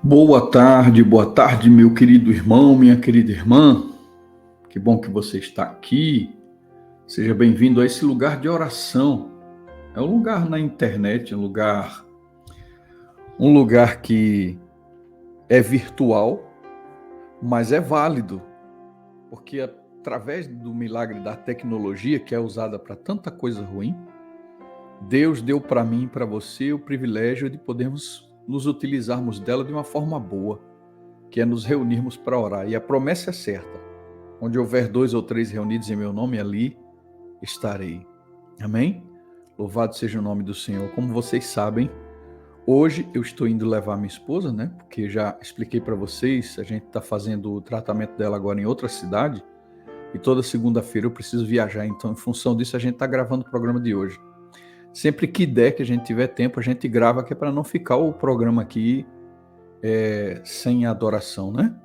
Boa tarde, meu querido irmão, minha querida irmã. Que bom que você está aqui. Seja bem-vindo a esse lugar de oração. É um lugar na internet, um lugar que é virtual, mas é válido, porque através do milagre da tecnologia, que é usada para tanta coisa ruim, Deus deu para mim e para você o privilégio de podermos nos utilizarmos dela de uma forma boa, que é nos reunirmos para orar. E a promessa é certa. Onde houver 2 ou 3 reunidos em meu nome, ali estarei. Amém? Louvado seja o nome do Senhor. Como vocês sabem, hoje eu estou indo levar minha esposa, né? Porque já expliquei para vocês, a gente está fazendo o tratamento dela agora em outra cidade e toda segunda-feira eu preciso viajar. Então, em função disso, a gente está gravando o programa de hoje. Sempre que der, que a gente tiver tempo, a gente grava, que é para não ficar o programa aqui sem adoração, né?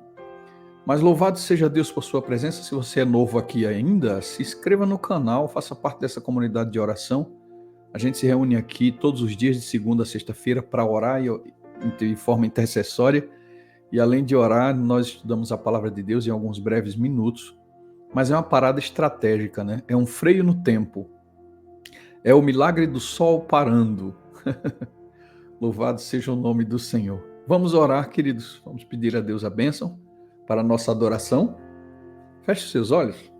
Mas louvado seja Deus por sua presença. Se você é novo aqui ainda, se inscreva no canal, faça parte dessa comunidade de oração. A gente se reúne aqui todos os dias, de segunda a sexta-feira, para orar de forma intercessória. E além de orar, nós estudamos a palavra de Deus em alguns breves minutos. Mas é uma parada estratégica, né? É um freio no tempo. É o milagre do sol parando. Louvado seja o nome do Senhor. Vamos orar, queridos. Vamos pedir a Deus a bênção para a nossa adoração. Feche seus olhos.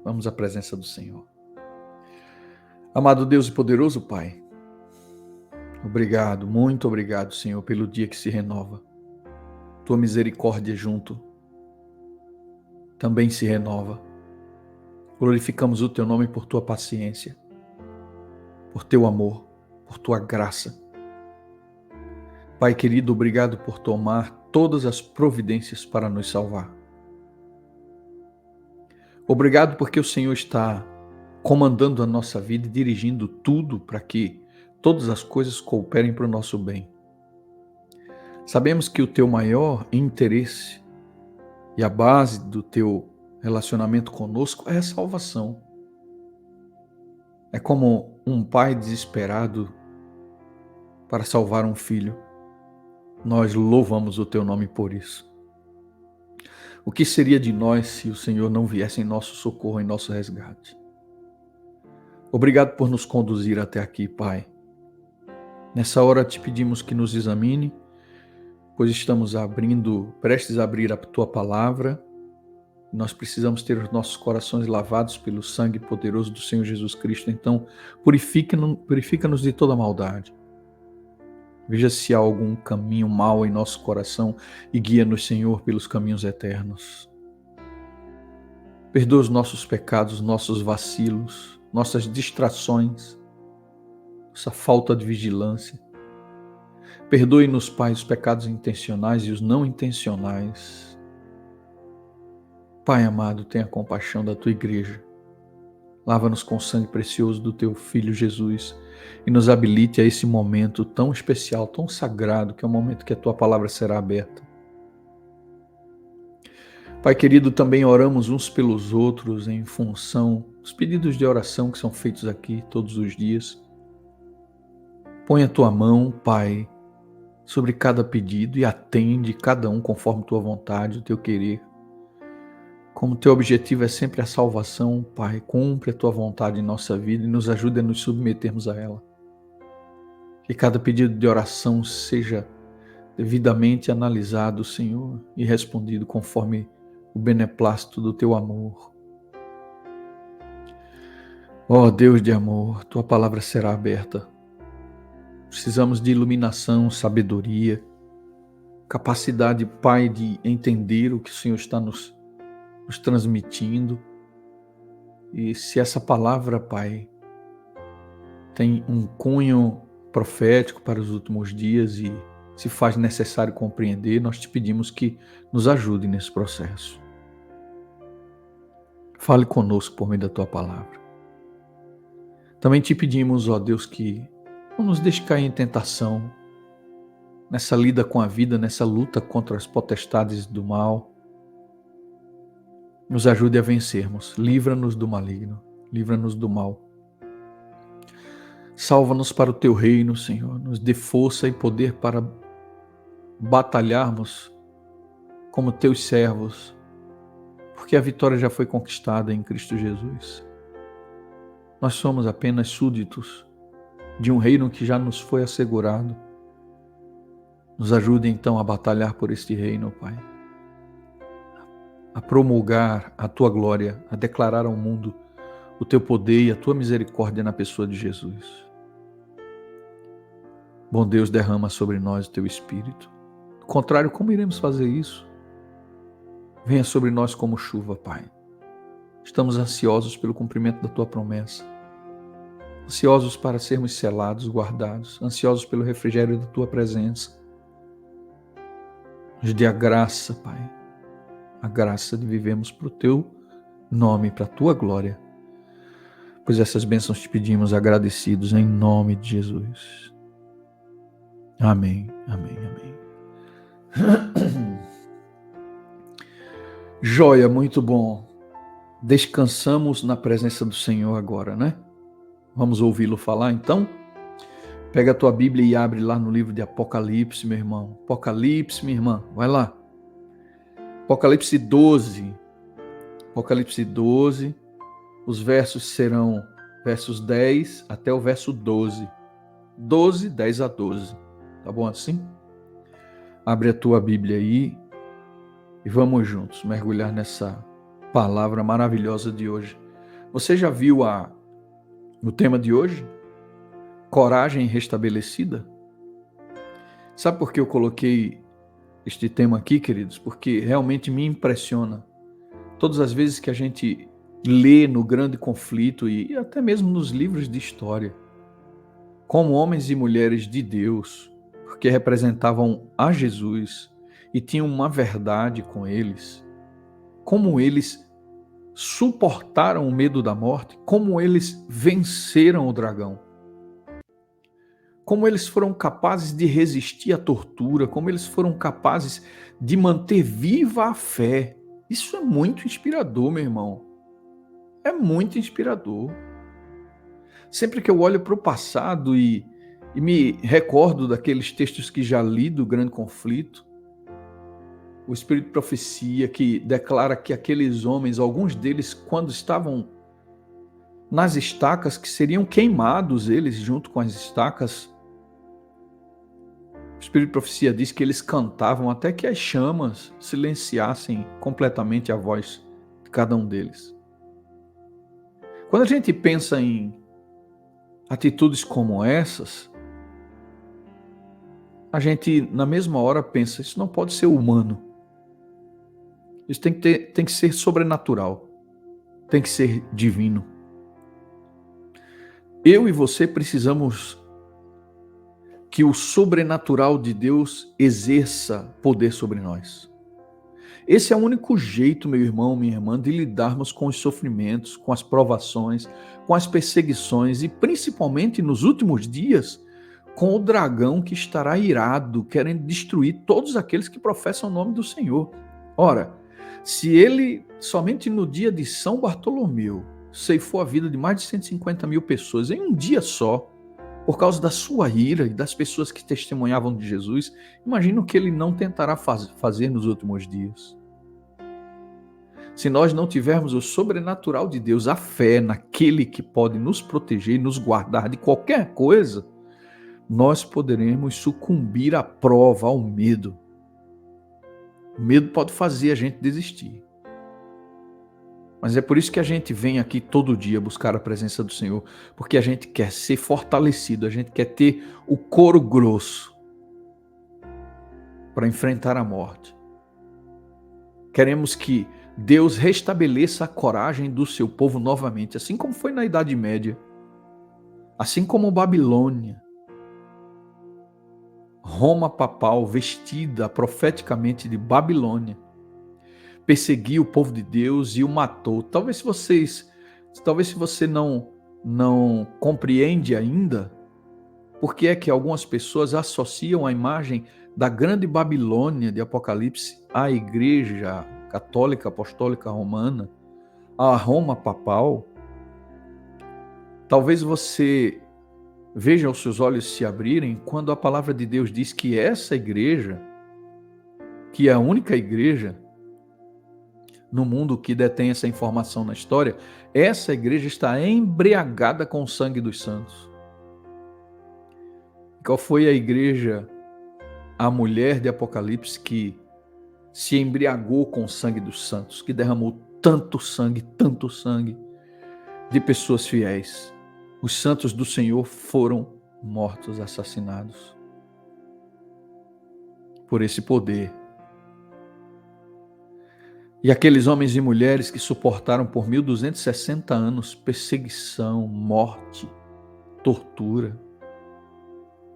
Vamos à presença do Senhor. Amado Deus e poderoso Pai, obrigado, muito obrigado, Senhor, pelo dia que se renova. Tua misericórdia junto também se renova. Glorificamos o Teu nome por Tua paciência, por Teu amor, por Tua graça. Pai querido, obrigado por tomar todas as providências para nos salvar. Obrigado porque o Senhor está comandando a nossa vida e dirigindo tudo para que todas as coisas cooperem para o nosso bem. Sabemos que o teu maior interesse e a base do teu relacionamento conosco é a salvação. É como um pai desesperado para salvar um filho. Nós louvamos o teu nome por isso. O que seria de nós se o Senhor não viesse em nosso socorro, em nosso resgate? Obrigado por nos conduzir até aqui, Pai. Nessa hora te pedimos que nos examine, pois estamos prestes a abrir a Tua palavra. Nós precisamos ter os nossos corações lavados pelo sangue poderoso do Senhor Jesus Cristo. Então, purifica-nos de toda maldade. Veja se há algum caminho mau em nosso coração e guia-nos, Senhor, pelos caminhos eternos. Perdoa os nossos pecados, nossos vacilos, nossas distrações, nossa falta de vigilância. Perdoe-nos, Pai, os pecados intencionais e os não intencionais. Pai amado, tenha compaixão da Tua igreja. Lava-nos com o sangue precioso do Teu Filho Jesus e nos habilite a esse momento tão especial, tão sagrado, que é o momento que a Tua palavra será aberta. Pai querido, também oramos uns pelos outros em função dos pedidos de oração que são feitos aqui todos os dias. Põe a Tua mão, Pai, sobre cada pedido e atende cada um conforme Tua vontade, o Teu querer. Como Teu objetivo é sempre a salvação, Pai, cumpre a Tua vontade em nossa vida e nos ajude a nos submetermos a ela. Que cada pedido de oração seja devidamente analisado, Senhor, e respondido conforme o beneplácito do Teu amor. Ó Deus de amor, Tua palavra será aberta. Precisamos de iluminação, sabedoria, capacidade, Pai, de entender o que o Senhor está nos transmitindo. E se essa palavra, Pai, tem um cunho profético para os últimos dias e se faz necessário compreender, nós te pedimos que nos ajude nesse processo. Fale conosco por meio da Tua palavra. Também te pedimos, ó Deus, que não nos deixe cair em tentação, nessa lida com a vida, nessa luta contra as potestades do mal. Nos ajude a vencermos, livra-nos do maligno, livra-nos do mal. Salva-nos para o Teu reino, Senhor, nos dê força e poder para batalharmos como teus servos, porque a vitória já foi conquistada em Cristo Jesus. Nós somos apenas súditos de um reino que já nos foi assegurado. Nos ajude então a batalhar por este reino, Pai, a promulgar a tua glória, a declarar ao mundo o teu poder e a tua misericórdia na pessoa de Jesus. Bom Deus, derrama sobre nós o teu Espírito. Do contrário, como iremos fazer isso? Venha sobre nós como chuva, Pai. Estamos ansiosos pelo cumprimento da tua promessa, ansiosos para sermos selados, guardados, ansiosos pelo refrigério da tua presença. Nos dê a graça, Pai, a graça de vivermos para o teu nome, para a tua glória. Pois essas bênçãos te pedimos agradecidos em nome de Jesus. Amém, amém, amém. Joia, muito bom. Descansamos na presença do Senhor agora, né? Vamos ouvi-lo falar então? Pega a tua Bíblia e abre lá no livro de Apocalipse, meu irmão. Apocalipse, minha irmã, vai lá. Apocalipse 12. Apocalipse 12. Os versos serão versos 10 até o verso 12. 12, 10 a 12. Tá bom assim? Abre a tua Bíblia aí e vamos juntos mergulhar nessa palavra maravilhosa de hoje. Você já viu o tema de hoje? Coragem restabelecida? Sabe por que eu coloquei este tema aqui, queridos? Porque realmente me impressiona. Todas as vezes que a gente lê no Grande Conflito e até mesmo nos livros de história, como homens e mulheres de Deus, porque representavam a Jesus e tinham uma verdade com eles, como eles suportaram o medo da morte, como eles venceram o dragão, como eles foram capazes de resistir à tortura, como eles foram capazes de manter viva a fé. Isso é muito inspirador, meu irmão. É muito inspirador. Sempre que eu olho para o passado e me recordo daqueles textos que já li do Grande Conflito, o Espírito de Profecia que declara que aqueles homens, alguns deles, quando estavam nas estacas, que seriam queimados eles junto com as estacas, o Espírito de Profecia diz que eles cantavam até que as chamas silenciassem completamente a voz de cada um deles. Quando a gente pensa em atitudes como essas, a gente na mesma hora pensa, isso não pode ser humano. Isso tem que ser sobrenatural. Tem que ser divino. Eu e você precisamos que o sobrenatural de Deus exerça poder sobre nós. Esse é o único jeito, meu irmão, minha irmã, de lidarmos com os sofrimentos, com as provações, com as perseguições e principalmente nos últimos dias, com o dragão que estará irado, querendo destruir todos aqueles que professam o nome do Senhor. Ora, se ele, somente no dia de São Bartolomeu, ceifou a vida de mais de 150 mil pessoas em um dia só, por causa da sua ira e das pessoas que testemunhavam de Jesus, imagina o que ele não tentará fazer nos últimos dias. Se nós não tivermos o sobrenatural de Deus, a fé naquele que pode nos proteger e nos guardar de qualquer coisa, nós poderemos sucumbir à prova, ao medo. O medo pode fazer a gente desistir. Mas é por isso que a gente vem aqui todo dia buscar a presença do Senhor, porque a gente quer ser fortalecido, a gente quer ter o couro grosso para enfrentar a morte. Queremos que Deus restabeleça a coragem do seu povo novamente, assim como foi na Idade Média, assim como Babilônia. Roma papal, vestida profeticamente de Babilônia, perseguiu o povo de Deus e o matou. Talvez se você não compreende ainda por que é que algumas pessoas associam a imagem da grande Babilônia de Apocalipse à Igreja Católica Apostólica Romana, à Roma papal. Talvez você veja os seus olhos se abrirem quando a palavra de Deus diz que essa igreja que é a única igreja no mundo que detém essa informação na história, essa igreja está embriagada com o sangue dos santos. Qual foi a igreja, a mulher de Apocalipse que se embriagou com o sangue dos santos, que derramou tanto sangue de pessoas fiéis? Os santos do Senhor foram mortos, assassinados por esse poder. E aqueles homens e mulheres que suportaram por 1260 anos perseguição, morte, tortura.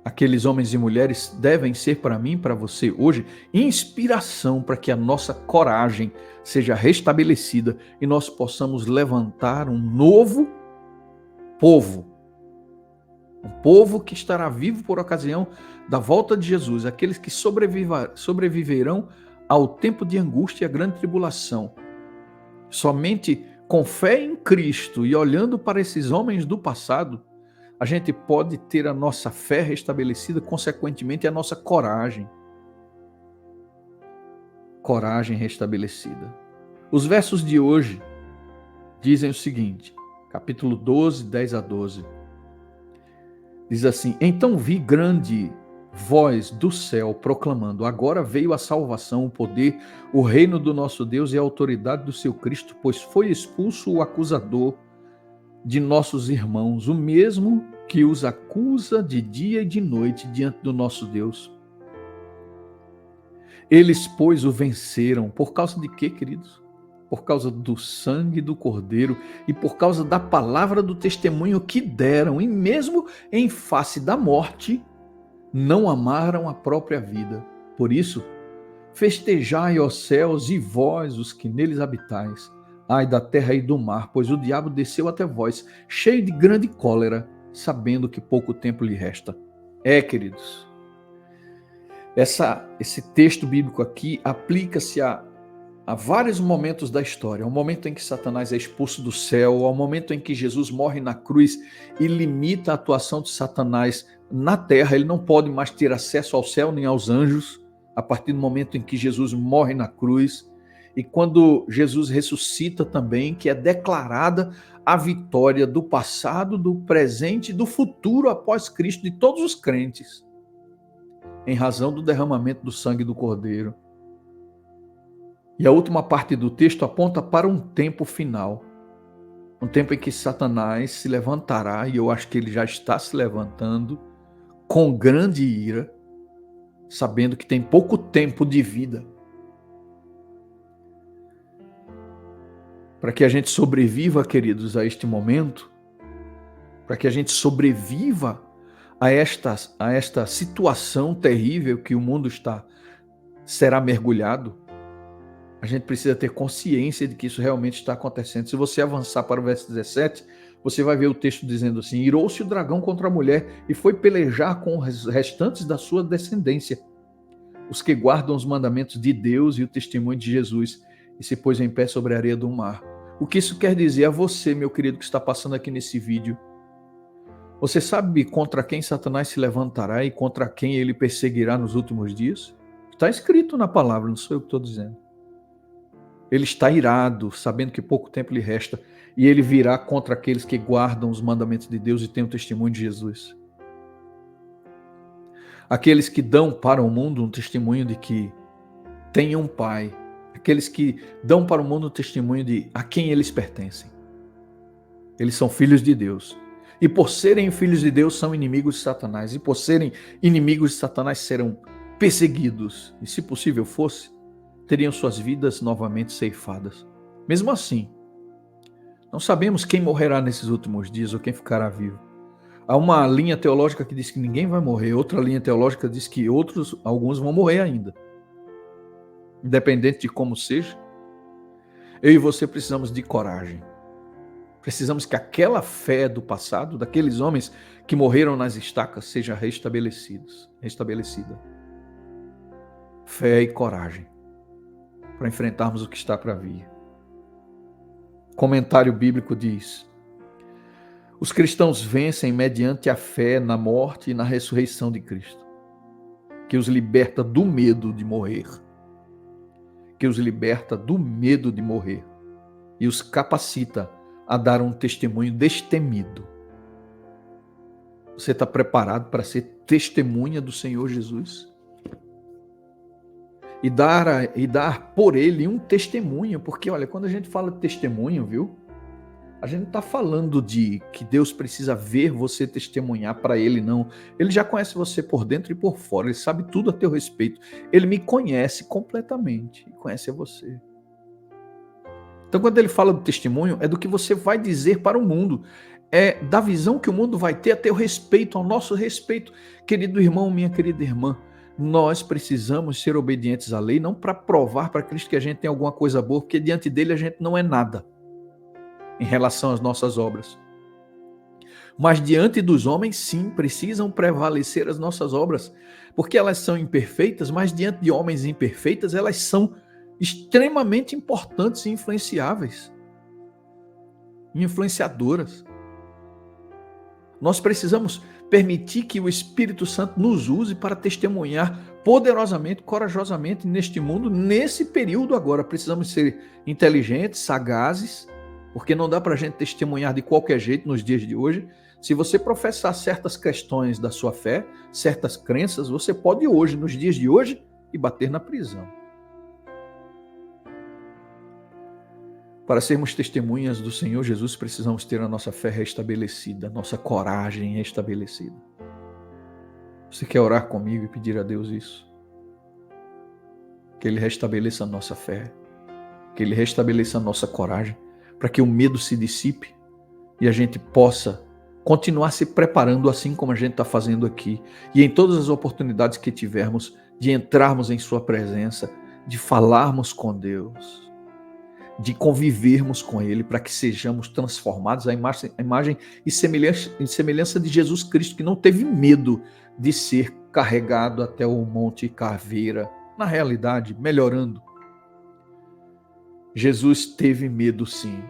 Aqueles homens e mulheres devem ser para mim e para você hoje inspiração para que a nossa coragem seja restabelecida e nós possamos levantar um novo povo. Um povo que estará vivo por ocasião da volta de Jesus. Aqueles que sobreviverão ao tempo de angústia e a grande tribulação. Somente com fé em Cristo e olhando para esses homens do passado, a gente pode ter a nossa fé restabelecida, consequentemente a nossa coragem. Coragem restabelecida. Os versos de hoje dizem o seguinte, capítulo 12, 10 a 12. Diz assim: então vi grande voz do céu proclamando: agora veio a salvação, o poder, o reino do nosso Deus e a autoridade do seu Cristo, pois foi expulso o acusador de nossos irmãos, o mesmo que os acusa de dia e de noite diante do nosso Deus. Eles, pois, o venceram. Por causa de quê, queridos? Por causa do sangue do Cordeiro e por causa da palavra do testemunho que deram, e mesmo em face da morte, não amaram a própria vida. Por isso, festejai, ó céus, e vós, os que neles habitais. Ai da terra e do mar, pois o diabo desceu até vós, cheio de grande cólera, sabendo que pouco tempo lhe resta. Queridos, esse texto bíblico aqui aplica-se a vários momentos da história. Ao momento em que Satanás é expulso do céu, ao momento em que Jesus morre na cruz e limita a atuação de Satanás na terra. Ele não pode mais ter acesso ao céu nem aos anjos, a partir do momento em que Jesus morre na cruz. E quando Jesus ressuscita também, que é declarada a vitória do passado, do presente e do futuro após Cristo de todos os crentes, em razão do derramamento do sangue do Cordeiro. E a última parte do texto aponta para um tempo final, um tempo em que Satanás se levantará, e eu acho que ele já está se levantando, com grande ira, sabendo que tem pouco tempo de vida. Para que a gente sobreviva, queridos, a este momento, para que a gente sobreviva a esta situação terrível que o mundo será mergulhado, a gente precisa ter consciência de que isso realmente está acontecendo. Se você avançar para o verso 17, você vai ver o texto dizendo assim: irou-se o dragão contra a mulher e foi pelejar com os restantes da sua descendência, os que guardam os mandamentos de Deus e o testemunho de Jesus, e se pôs em pé sobre a areia do mar. O que isso quer dizer a você, meu querido, que está passando aqui nesse vídeo? Você sabe contra quem Satanás se levantará e contra quem ele perseguirá nos últimos dias? Está escrito na palavra, não sou eu que estou dizendo. Ele está irado, sabendo que pouco tempo lhe resta, e ele virá contra aqueles que guardam os mandamentos de Deus e têm o testemunho de Jesus. Aqueles que dão para o mundo um testemunho de que tem um Pai. Aqueles que dão para o mundo um testemunho de a quem eles pertencem. Eles são filhos de Deus. E por serem filhos de Deus, são inimigos de Satanás. E por serem inimigos de Satanás, serão perseguidos. E se possível fosse, teriam suas vidas novamente ceifadas. Mesmo assim, não sabemos quem morrerá nesses últimos dias ou quem ficará vivo. Há uma linha teológica que diz que ninguém vai morrer, outra linha teológica diz que alguns vão morrer ainda. Independente de como seja, eu e você precisamos de coragem. Precisamos que aquela fé do passado, daqueles homens que morreram nas estacas, seja restabelecida. Fé e coragem para enfrentarmos o que está para vir. Comentário bíblico diz: os cristãos vencem mediante a fé na morte e na ressurreição de Cristo, que os liberta do medo de morrer. que os liberta do medo de morrer e os capacita a dar um testemunho destemido. Você está preparado para ser testemunha do Senhor Jesus? E dar por ele um testemunho, porque olha, quando a gente fala de testemunho, viu? A gente não está falando de que Deus precisa ver você testemunhar para ele, não. Ele já conhece você por dentro e por fora, ele sabe tudo a teu respeito. Ele me conhece completamente, conhece a você. Então, quando ele fala do testemunho, é do que você vai dizer para o mundo. É da visão que o mundo vai ter a teu respeito, ao nosso respeito. Querido irmão, minha querida irmã, nós precisamos ser obedientes à lei, não para provar para Cristo que a gente tem alguma coisa boa, porque diante dele a gente não é nada em relação às nossas obras. Mas diante dos homens, sim, precisam prevalecer as nossas obras, porque elas são imperfeitas, mas diante de homens imperfeitas, elas são extremamente importantes e influenciáveis, influenciadoras. Nós precisamos permitir que o Espírito Santo nos use para testemunhar poderosamente, corajosamente neste mundo, nesse período agora. Precisamos ser inteligentes, sagazes, porque não dá para a gente testemunhar de qualquer jeito nos dias de hoje. Se você professar certas questões da sua fé, certas crenças, você pode hoje, nos dias de hoje, ir bater na prisão. Para sermos testemunhas do Senhor Jesus, precisamos ter a nossa fé restabelecida, a nossa coragem restabelecida. Você quer orar comigo e pedir a Deus isso? Que Ele restabeleça a nossa fé, que Ele restabeleça a nossa coragem, para que o medo se dissipe e a gente possa continuar se preparando assim como a gente está fazendo aqui. E em todas as oportunidades que tivermos de entrarmos em Sua presença, de falarmos com Deus, de convivermos com Ele, para que sejamos transformados à imagem e semelhança de Jesus Cristo, que não teve medo de ser carregado até o Monte Caveira. Na realidade, melhorando, Jesus teve medo sim.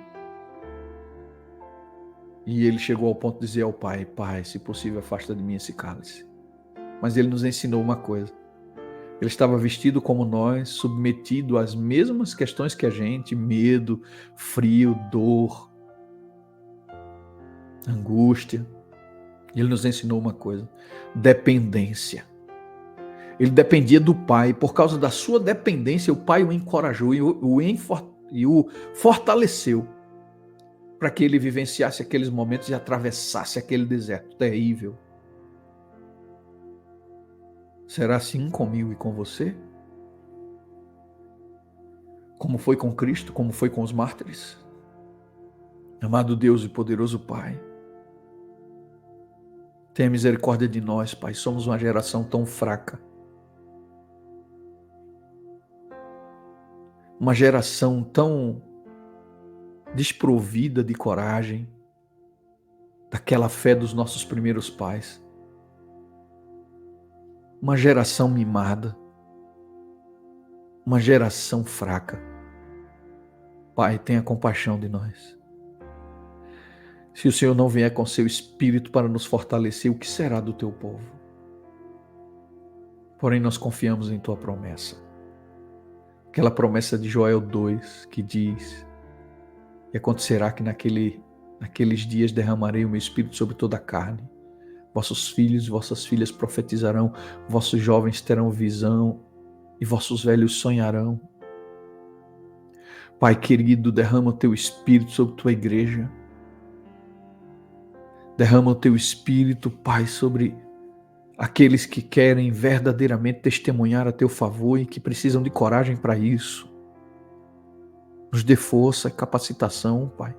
E ele chegou ao ponto de dizer ao Pai: Pai, se possível, afasta de mim esse cálice. Mas ele nos ensinou uma coisa. Ele estava vestido como nós, submetido às mesmas questões que a gente: medo, frio, dor, angústia. Ele nos ensinou uma coisa: dependência. Ele dependia do Pai. Por causa da sua dependência, o Pai o encorajou e o fortaleceu para que ele vivenciasse aqueles momentos e atravessasse aquele deserto terrível. Será assim comigo e com você? Como foi com Cristo, como foi com os mártires? Amado Deus e poderoso Pai, tenha misericórdia de nós, Pai. Somos uma geração tão fraca. Uma geração tão desprovida de coragem, daquela fé dos nossos primeiros pais. Uma geração mimada, uma geração fraca. Pai, tenha compaixão de nós. Se o Senhor não vier com seu Espírito para nos fortalecer, o que será do teu povo? Porém, nós confiamos em tua promessa. Aquela promessa de Joel 2, que diz: e acontecerá que naqueles dias derramarei o meu Espírito sobre toda a carne. Vossos filhos e vossas filhas profetizarão, vossos jovens terão visão e vossos velhos sonharão. Pai querido, derrama o teu Espírito sobre tua igreja. Derrama o teu Espírito, Pai, sobre aqueles que querem verdadeiramente testemunhar a teu favor e que precisam de coragem para isso. Nos dê força, capacitação, Pai.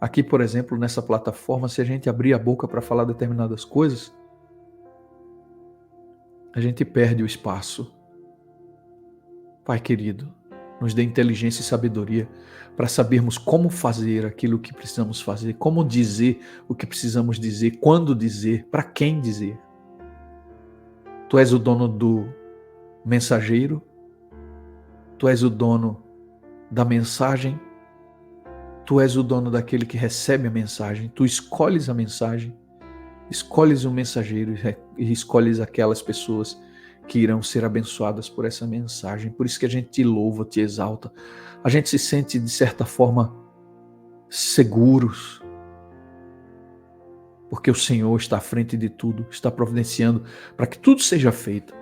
Aqui, por exemplo, nessa plataforma, se a gente abrir a boca para falar determinadas coisas, a gente perde o espaço. Pai querido, nos dê inteligência e sabedoria para sabermos como fazer aquilo que precisamos fazer, como dizer o que precisamos dizer, quando dizer, para quem dizer. Tu és o dono do mensageiro, tu és o dono da mensagem, tu és o dono daquele que recebe a mensagem, tu escolhes a mensagem, escolhes o mensageiro e escolhes aquelas pessoas que irão ser abençoadas por essa mensagem. Por isso que a gente te louva, te exalta. A gente se sente, de certa forma, seguros, porque o Senhor está à frente de tudo, está providenciando para que tudo seja feito.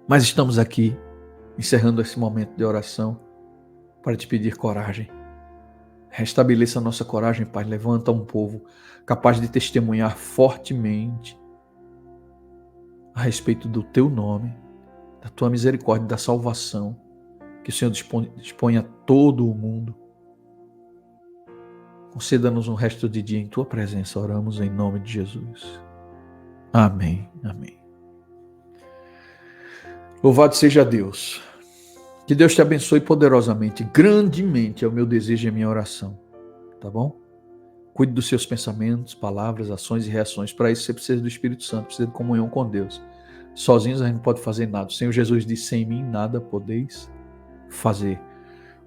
Mas estamos aqui, encerrando esse momento de oração, para te pedir coragem. Restabeleça a nossa coragem, Pai. Levanta um povo capaz de testemunhar fortemente a respeito do teu nome, da tua misericórdia, da salvação, que o Senhor dispõe a todo o mundo. Conceda-nos um resto de dia em tua presença. Oramos em nome de Jesus. Amém. Amém. Louvado seja Deus. Que Deus te abençoe poderosamente, grandemente é o meu desejo e a minha oração. Tá bom? Cuide dos seus pensamentos, palavras, ações e reações. Para isso você precisa do Espírito Santo, precisa de comunhão com Deus. Sozinhos a gente não pode fazer nada. O Senhor Jesus disse, sem mim nada podeis fazer.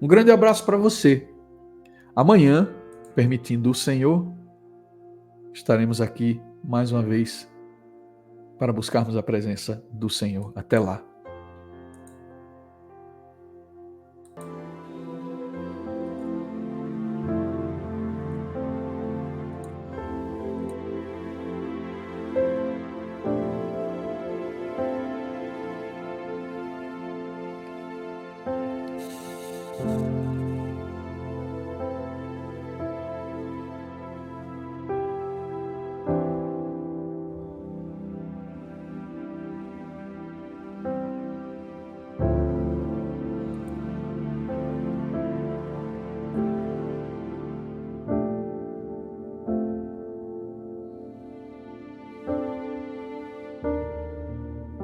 Um grande abraço para você. Amanhã, permitindo o Senhor, estaremos aqui mais uma vez para buscarmos a presença do Senhor. Até lá.